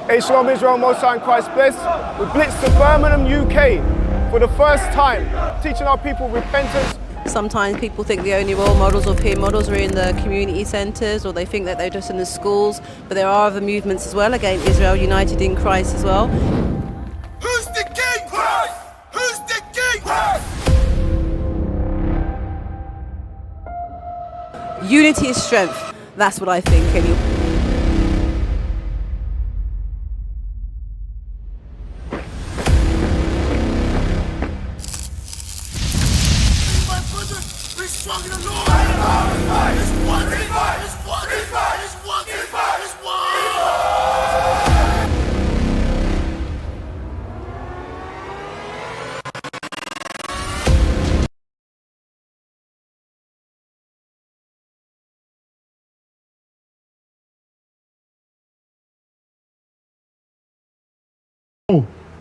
Hey, Shalom Israel, Most High in Christ bless. We blitzed to Birmingham, UK for the first time, teaching our people repentance. Sometimes people think the only role models or peer models are in the community centres, or they think that they're just in the schools, but there are other movements as well, again Israel United in Christ as well. Who's the king? Christ! Who's the king? Christ! Unity is strength, that's what I think anyway.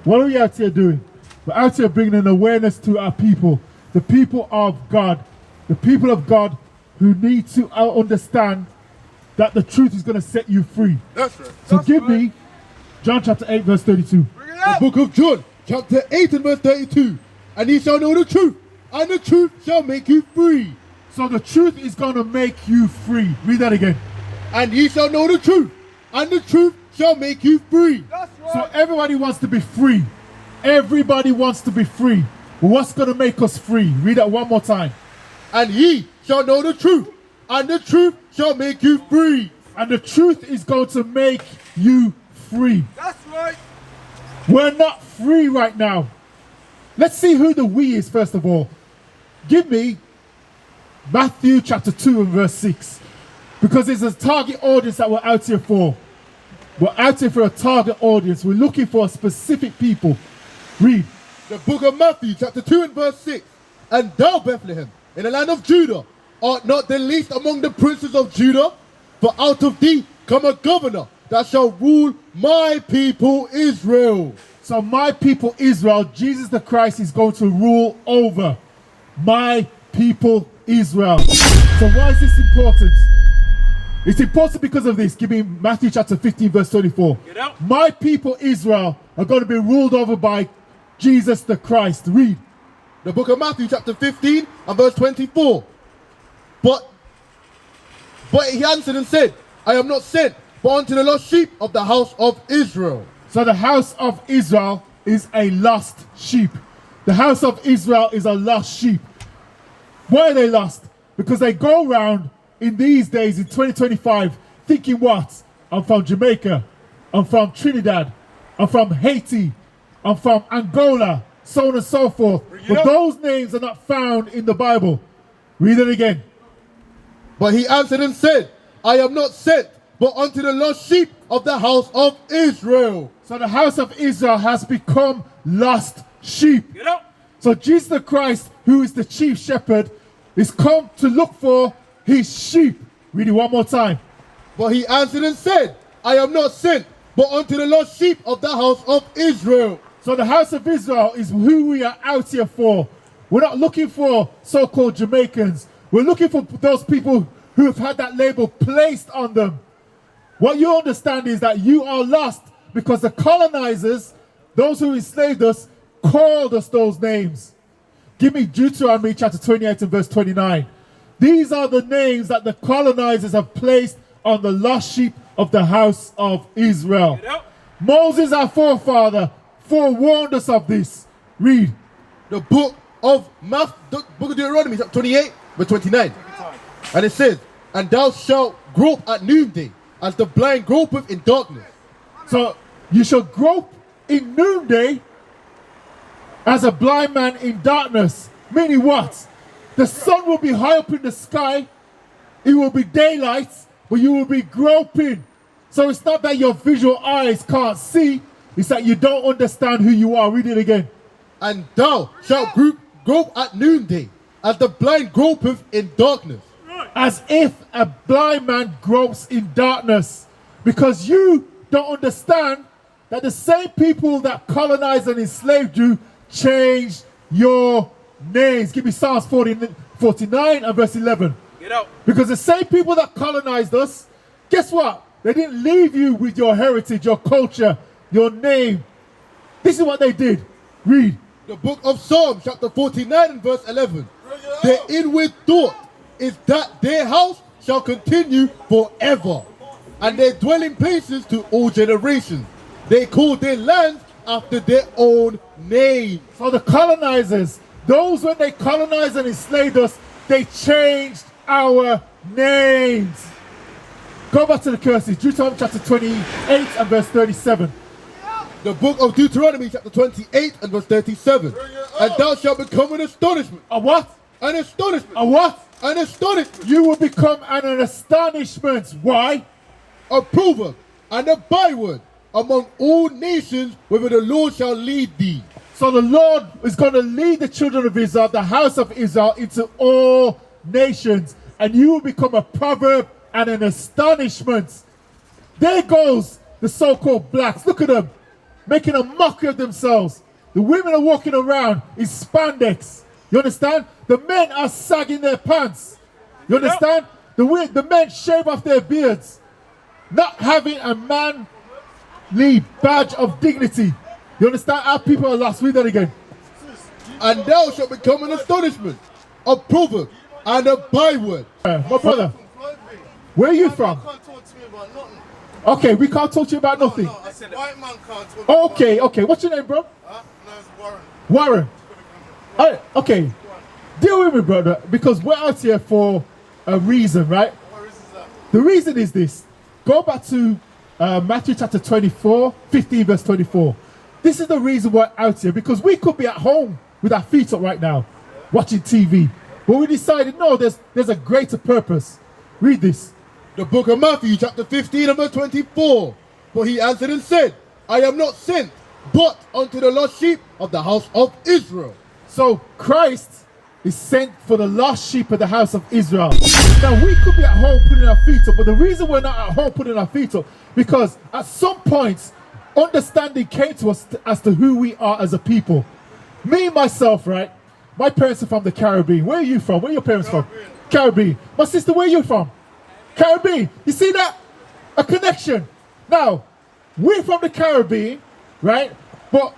What are we out here doing? We're out here bringing an awareness to our people, the people of God who need to understand that the truth is going to set you free. That's right. So give me John chapter 8 verse 32. The book of John chapter 8 and verse 32. And ye shall know the truth, and the truth shall make you free. So the truth is going to make you free. Read that again. And ye shall know the truth, and the truth shall make you free. That's right. So everybody wants to be free. Everybody wants to be free. But what's going to make us free? Read that one more time. And ye shall know the truth, and the truth shall make you free. And the truth is going to make you free. That's right. We're not free right now. Let's see who the we is first of all. Give me Matthew chapter 2 and verse 6. Because there's a target audience that we're out here for. We're out here for a target audience. We're looking for specific people. Read. The book of Matthew chapter 2 and verse 6. And thou, Bethlehem, in the land of Judah, art not the least among the princes of Judah, for out of thee come a governor that shall rule my people Israel. So my people Israel, Jesus the Christ is going to rule over my people Israel. So why is this important? It's important because of this. Give me Matthew chapter 15 verse 34. Get out. My people Israel are going to be ruled over by Jesus the Christ. Read. The book of Matthew chapter 15 and verse 24. But he answered and said, I am not sent but unto the lost sheep of the house of Israel. So the house of Israel is a lost sheep. The house of Israel is a lost sheep. Why are they lost? Because they go around in these days in 2025 thinking what? I'm from Jamaica, I'm from Trinidad, I'm from Haiti, I'm from Angola, so on and so forth. But those names are not found in the Bible. Read it again. But he answered and said, I am not sent but unto the lost sheep of the house of Israel. So the house of Israel has become lost sheep. Get out. So Jesus the Christ, who is the chief shepherd, is come to look for his sheep. Read it one more time. But he answered and said, I am not sent but unto the lost sheep of the house of Israel. So the house of Israel is who we are out here for. We're not looking for so-called Jamaicans. We're looking for those people who have had that label placed on them. What you understand is that you are lost because the colonizers, those who enslaved us, called us those names. Give me Deuteronomy chapter 28 and verse 29. These are the names that the colonizers have placed on the lost sheep of the house of Israel. Moses, our forefather, forewarned us of this. Read. The book of Deuteronomy chapter 28 verse 29. And it says, and thou shalt grope at noonday as the blind gropeth in darkness. So you shall grope in noonday as a blind man in darkness. Meaning what? The sun will be high up in the sky. It will be daylight, but you will be groping. So it's not that your visual eyes can't see. It's that you don't understand who you are. Read it again. And thou shalt grope at noonday as the blind gropeth in darkness. As if a blind man gropes in darkness. Because you don't understand that the same people that colonized and enslaved you changed your names. Give me Psalms 49 and verse 11. Get out. Because the same people that colonized us, guess what? They didn't leave you with your heritage, your culture, your name. This is what they did. Read. The book of Psalms, chapter 49 and verse 11. Their inward thought is that their house shall continue forever, and their dwelling places to all generations. They call their lands after their own name. So the colonizers, those when they colonized and enslaved us, they changed our names. Go back to the curses. Deuteronomy chapter 28 and verse 37. The book of Deuteronomy, chapter 28 and verse 37. And thou shalt become an astonishment. A what? An astonishment. A what? An astonishment. You will become an astonishment. Why? A proverb and a byword among all nations, whither the Lord shall lead thee. So the Lord is going to lead the children of Israel, the house of Israel, into all nations. And you will become a proverb and an astonishment. There goes the so-called blacks. Look at them, making a mockery of themselves. The women are walking around in spandex. You understand? The men are sagging their pants. You understand? The men shave off their beards. Not having a manly badge of dignity. You understand? Our people are lost. Read that again. And thou shalt become an astonishment, a proverb and a byword. My brother, where are you from? Can't talk to me about nothing. Okay, we can't talk to you about nothing. I said white man can't talk to me. Okay, okay. What's your name, bro? No, it's Warren. Warren. Alright, okay. Deal with me, brother, because we're out here for a reason, right? What reason is that? The reason is this. Go back to Matthew chapter 24, 15 verse 24. This is the reason we're out here, because we could be at home with our feet up right now, watching TV. But we decided, no, there's a greater purpose. Read this. The book of Matthew, chapter 15 and verse 24. But he answered and said, I am not sent, but unto the lost sheep of the house of Israel. So Christ is sent for the lost sheep of the house of Israel. Now we could be at home putting our feet up, but the reason we're not at home putting our feet up, because at some point, understanding came to us as to who we are as a people. Me, myself, right? My parents are from the Caribbean. Where are you from? Where are your parents from? Caribbean. My sister, where are you from? Caribbean. You see that? A connection. Now, we're from the Caribbean, right? But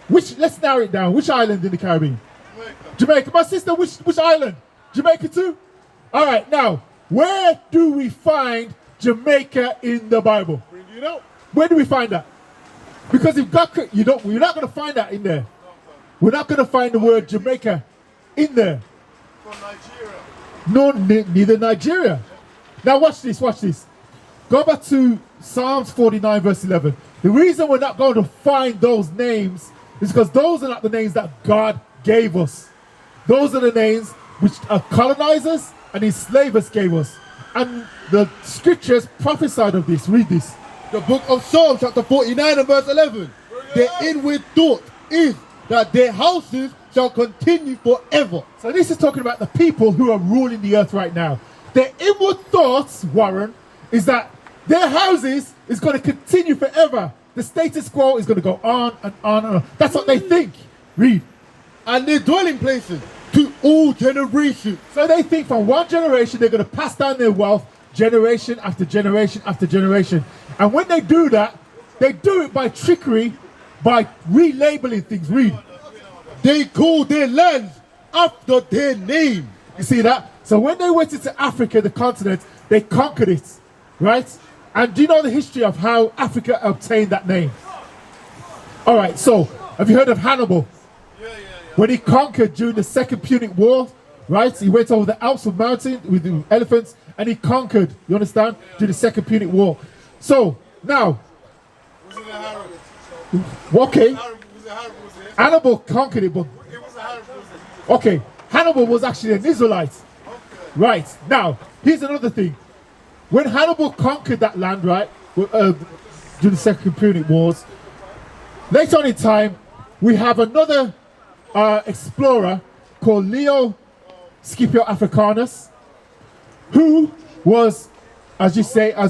let's narrow it down. Which island in the Caribbean? Jamaica. My sister, which island? Jamaica too? All right, now, where do we find Jamaica in the Bible? You know? Where do we find that? Because you're not going to find that in there. We're not going to find the word Jamaica in there. From Nigeria. No, neither Nigeria. Now watch this, watch this. Go back to Psalms 49 verse 11. The reason we're not going to find those names is because those are not the names that God gave us. Those are the names which our colonizers and enslavers gave us. And the scriptures prophesied of this. Read this. The book of Psalms, chapter 49 and verse 11. Their inward thought is that their houses shall continue forever. So this is talking about the people who are ruling the earth right now. Their inward thoughts, Warren, is that their houses is going to continue forever. The status quo is going to go on and on and on. That's what they think. Read. And their dwelling places to all generations. So they think from one generation they're going to pass down their wealth generation after generation after generation. And when they do that, they do it by trickery, by relabeling things. Read. They call their lands after their name. You see that? So when they went into Africa, the continent, they conquered it, right? And do you know the history of how Africa obtained that name? All right, so have you heard of Hannibal? Yeah. When he conquered during the Second Punic War, right? He went over the Alps of mountain with the elephants and he conquered, you understand, during the Second Punic War. So now, Was it a Harrow? okay, Was it Harrow? Was it? Hannibal conquered it, but It was a Harrow. Was it? okay, Hannibal was actually an Israelite. Right, now, here's another thing. When Hannibal conquered that land, right, during the Second Punic Wars, later on in time, we have another explorer called Leo Scipio Africanus, who was, as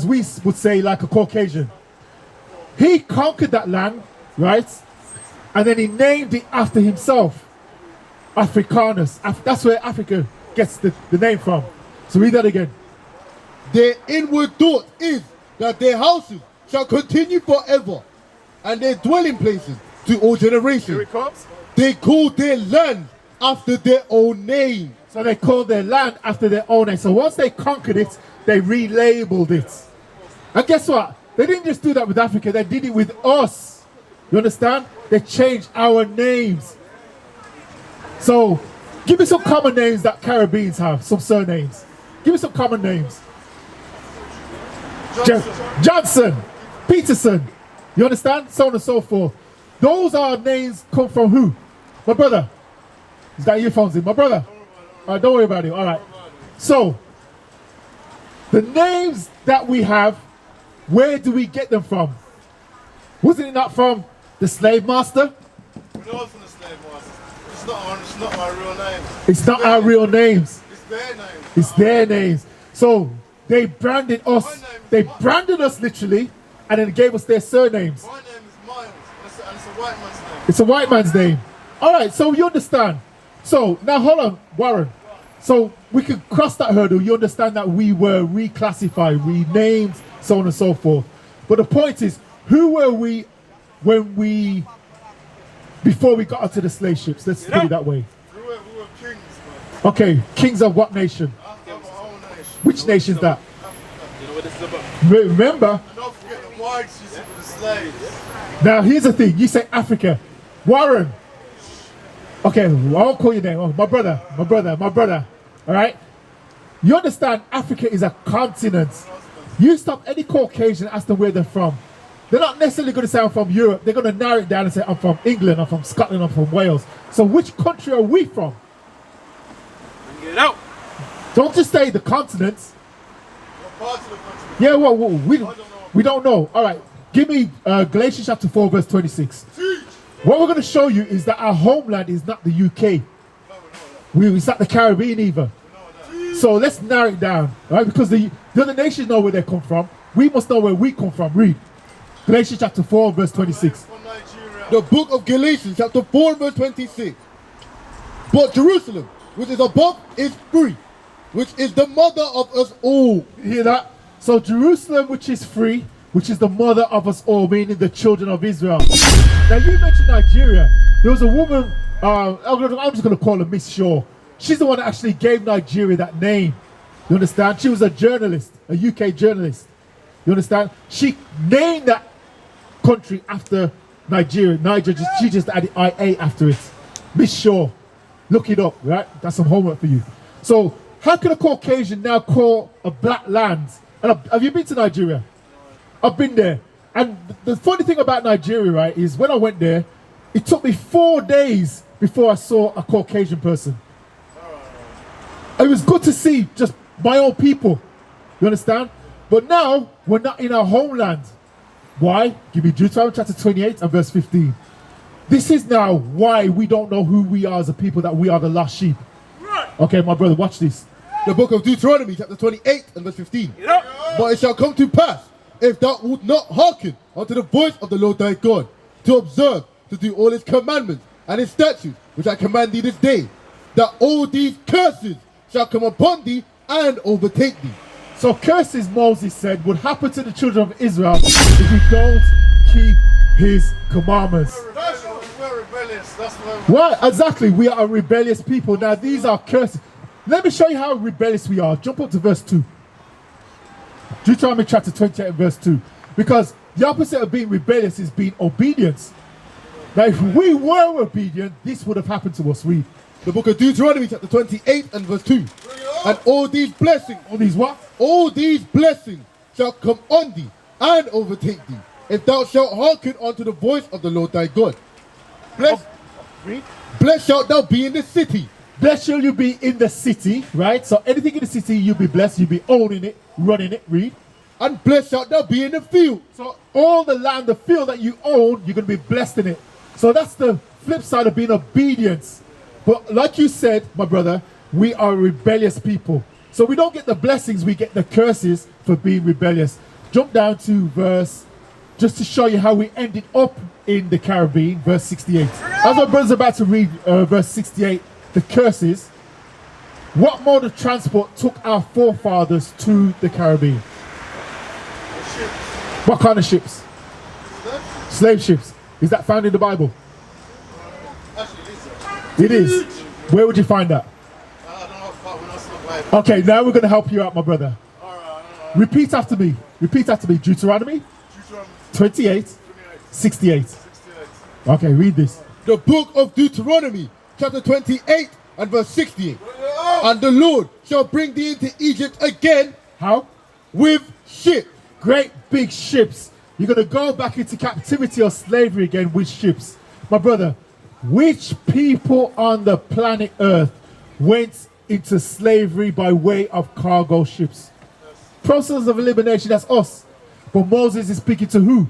we would say, like a Caucasian. He conquered that land, right, and then he named it after himself, Africanus. That's where Africa gets the name from. So read that again. Their inward thought is that their houses shall continue forever, and their dwelling places to all Here generations. it comes. They called their land after their own name. So they called their land after their own name. So once they conquered it, they relabeled it. And guess what? They didn't just do that with Africa, they did it with us. You understand? They changed our names. So give me some common names that Caribbeans have, some surnames. Give me some common names. Johnson, Peterson, you understand? So on and so forth. Those are names come from who? My brother. He's got earphones in. My brother. All right, don't worry about it. All right. So, the names that we have, where do we get them from? Wasn't it not from the slave master? We know it's from the slave masters. It's not my real name. It's not our real names. It's their name. It's their names. So, they branded us. They branded us literally, and then gave us their surnames. My name is Miles, and it's a white man's name. It's a white man's name. All right, so you understand. So now hold on, Warren. So we could cross that hurdle. You understand that we were reclassified, renamed, so on and so forth. But the point is, who were we before we got onto the slave ships? Let's put it that way. We were kings, man. Okay, kings of what nation? Africa was our own nation. Which nation's that? You know what this is about? Remember, And don't forget the whites used to be the slaves. now here's the thing. You say Africa. Warren. Okay, I won't call your name. Oh, my brother. All right? You understand Africa is a continent. You stop any Caucasian, ask them where they're from. They're not necessarily going to say I'm from Europe. They're going to narrow it down and say I'm from England, I'm from Scotland, I'm from Wales. So which country are we from? Get out. Don't just say the continents. What parts of the country? Yeah, well, we don't know. All right, give me Galatians chapter 4, verse 26. What we're going to show you is that our homeland is not the UK. It's not the Caribbean either. So let's narrow it down, right? Because the other nations know where they come from. We must know where we come from. Read Galatians chapter 4, verse 26. From Nigeria. The book of Galatians, chapter 4, verse 26. But Jerusalem, which is above, is free, which is the mother of us all. You hear that? So Jerusalem, which is free, which is the mother of us all, meaning the children of Israel. Now you mentioned Nigeria. There was a woman, I'm just going to call her Miss Shaw. She's the one that actually gave Nigeria that name. You understand? She was a journalist, a UK journalist. You understand? She named that country after Nigeria. She just added IA after it. Miss Shaw. Look it up, right? That's some homework for you. So how can a Caucasian now call a black land? And have you been to Nigeria? I've been there. And the funny thing about Nigeria, right, is when I went there, it took me 4 days before I saw a Caucasian person. It was good to see just my own people. You understand? But now, we're not in our homeland. Why? Give me Deuteronomy chapter 28 and verse 15. This is now why we don't know who we are as a people, that we are the lost sheep. Okay, my brother, watch this. The book of Deuteronomy, chapter 28 and verse 15. But it shall come to pass, if thou wilt not hearken unto the voice of the Lord thy God, to observe, to do all his commandments and his statutes, which I command thee this day, that all these curses shall come upon thee and overtake thee. So curses, Moses said, would happen to the children of Israel if we don't keep his commandments. We're rebellious. That's why What? Exactly. We are a rebellious people. Now, these are curses. Let me show you how rebellious we are. Jump up to verse 2. Deuteronomy chapter 28 and verse 2. Because the opposite of being rebellious is being obedience. Now, if we were obedient, this would have happened to us. Read. The book of Deuteronomy, chapter 28 and verse 2. And all these blessings, All these what? all these blessings shall come on thee and overtake thee, if thou shalt hearken unto the voice of the Lord thy God. Blessed, Read. blessed shalt thou be in the city. Blessed shall you be in the city, right? So anything in the city, you'll be blessed. You'll be owning it, running it. Read. And blessed shalt thou be in the field. So all the land, the field that you own, you're going to be blessed in it. So that's the flip side of being obedience. But like you said, my brother, we are rebellious people. So we don't get the blessings, we get the curses for being rebellious. Jump down to verse, just to show you how we ended up in the Caribbean, verse 68. As my brother's about to read verse 68, the curses, what mode of transport took our forefathers to the Caribbean? ship. What kind of ships? Slave ships. Is that found in the Bible? It is. Where would you find that? Okay, now we're going to help you out, my brother. Repeat after me. Repeat after me. Deuteronomy 28, 68. Okay, read this. The book of Deuteronomy, chapter 28 and verse 68. And the Lord shall bring thee into Egypt again. How? With ships. Great big ships. You're going to go back into captivity or slavery again with ships. My brother, which people on the planet Earth went into slavery by way of cargo ships? Process of elimination, that's us. But Moses is speaking to who?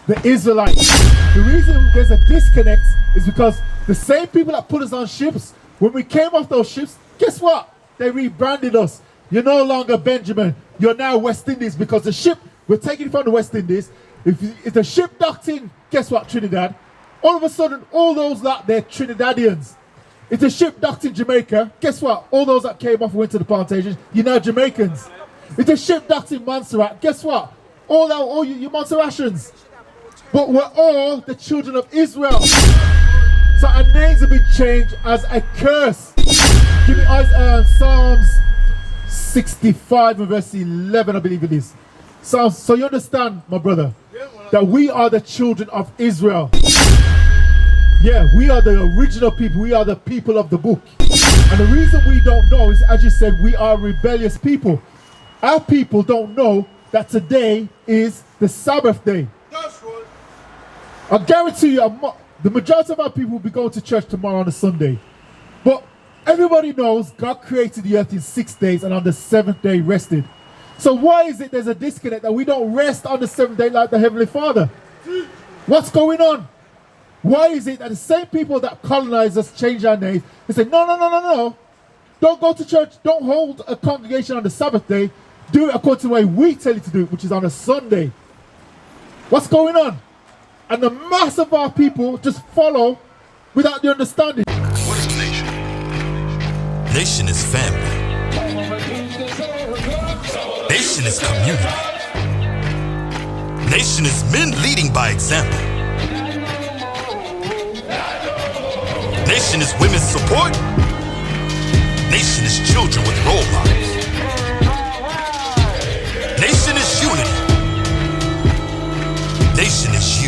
The Israelites. The reason there's a disconnect is because the same people that put us on ships, when we came off those ships, guess what? They rebranded us. You're no longer Benjamin. You're now West Indies, because the ship, we're taking it from the West Indies. If the ship docked in, guess what, Trinidad? All of a sudden, all those that they're Trinidadians. If the ship docked in Jamaica, guess what? All those that came off and went to the plantations, you're now Jamaicans. If the ship docked in Montserrat, guess what? All you Montserratians. But we're all the children of Israel. So our names have been changed as a curse. Give me Psalms 65 and verse 11, I believe it is. So you understand, my brother, that we are the children of Israel. Yeah, we are the original people. We are the people of the book. And the reason we don't know is, as you said, we are rebellious people. Our people don't know that today is the Sabbath day. That's right. I guarantee you, the majority of our people will be going to church tomorrow on a Sunday. But everybody knows God created the earth in 6 days and on the 7th day rested. So why is it there's a disconnect that we don't rest on the 7th day like the Heavenly Father? What's going on? Why is it that the same people that colonize us change our names? They say, no. Don't go to church. Don't hold a congregation on the Sabbath day. Do it according to the way we tell you to do it, which is on a Sunday. What's going on? And the mass of our people just follow without the understanding. What is a nation? Nation is family. Nation is community. Nation is men leading by example. Nation is women's support. Nation is children with role models. Nation is unity. Nation is you.